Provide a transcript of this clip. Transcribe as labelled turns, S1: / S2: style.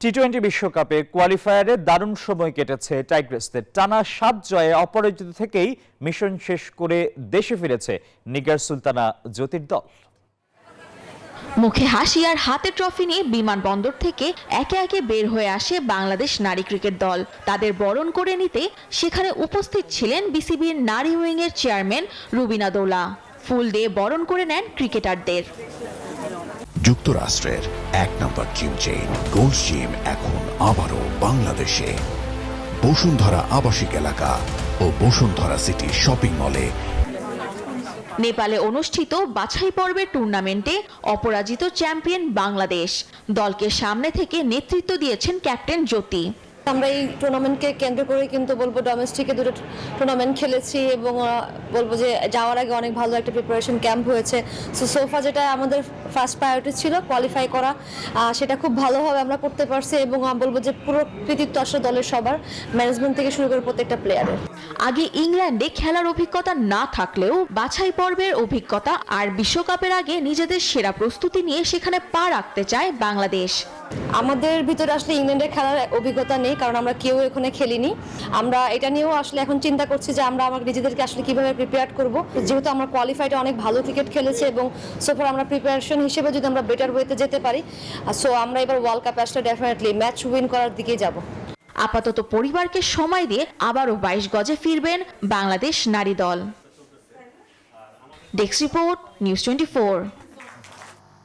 S1: টি-20 বিশ্বকাপে কোয়ালিফায়ারে দারুণ সময় কেটেছে টাইগ্রেসদের। টানা ৭ জয়ে অপরাজিত থেকেই মিশন শেষ করে দেশে ফিরেছে নিগার সুলতানা জ্যোতির দল।
S2: মুখে হাসি আর হাতে ট্রফি নিয়ে বিমানবন্দর থেকে একে একে বের হয়ে আসে বাংলাদেশ নারী ক্রিকেট দল। তাদের বরণ করে নিতে সেখানে উপস্থিত ছিলেন বিসিবির নারী উইংয়ের চেয়ারম্যান রুবিনা দৌলা। ফুল দিয়ে বরণ করে নেন ক্রিকেটারদের।
S3: যুক্তরাষ্ট্রের এক নম্বর জিম চেইন গোল্ড জিম এখন আবারও বাংলাদেশে। বসুন্ধরা আবাসিক এলাকা ও বসুন্ধরা সিটি শপিং মলে।
S2: নেপালে অনুষ্ঠিত বাছাই পর্বের টুর্নামেন্টে অপরাজিত চ্যাম্পিয়ন বাংলাদেশ দলকে সামনে থেকে নেতৃত্ব দিয়েছেন ক্যাপ্টেন জ্যোতি।
S4: আমরা এই টুর্নামেন্টকে কেন্দ্র করে কিন্তু বলবো ডোমেস্টিকে দুটো টুর্নামেন্ট খেলেছি এবং বলবো যে যাওয়ার আগে অনেক ভালো একটা প্রিপারেশন ক্যাম্প হয়েছে। সোফা যেটা আমাদের ফার্স্ট প্রায়োরিটি ছিল কোয়ালিফাই করা, সেটা খুব ভালোভাবে আমরা করতে পারছি এবং বলবো যে পুরো কৃতিত্ব আসলে দলের সবার, ম্যানেজমেন্ট থেকে শুরু করে প্রত্যেকটা প্লেয়ারের।
S2: আগে ইংল্যান্ডে খেলার অভিজ্ঞতা না থাকলেও বাছাই পর্বের অভিজ্ঞতা আর বিশ্বকাপের আগে নিজেদের সেরা প্রস্তুতি নিয়ে সেখানে পা রাখতে চায় বাংলাদেশ।
S4: আমাদের ভিতরে আসলে ইংল্যান্ডের খেলার অভিজ্ঞতা নেই, কারণ আমরা কেউ এখানে খেলিনি। আমরা এটা নিয়েও আসলে এখন চিন্তা করছি যে আমরা আমাদের নিজেদেরকে আসলে কিভাবে প্রিপেয়ার করব, যেহেতু আমরা কোয়ালিফাইডে অনেক ভালো ক্রিকেট খেলেছি এবং সোফার আমরা প্রিপারেশন হিসেবে যদি আমরা বেটার ওয়েতে যেতে পারি, সো আমরা এবার ওয়ার্ল্ড কাপে আসলে ডেফিনেটলি ম্যাচ উইন করার দিকেই যাব।
S2: আপাতত পরিবারকে সময় দিয়ে আবারও 22 গজে ফিরবেন বাংলাদেশ নারী দল। Desk report, news 24।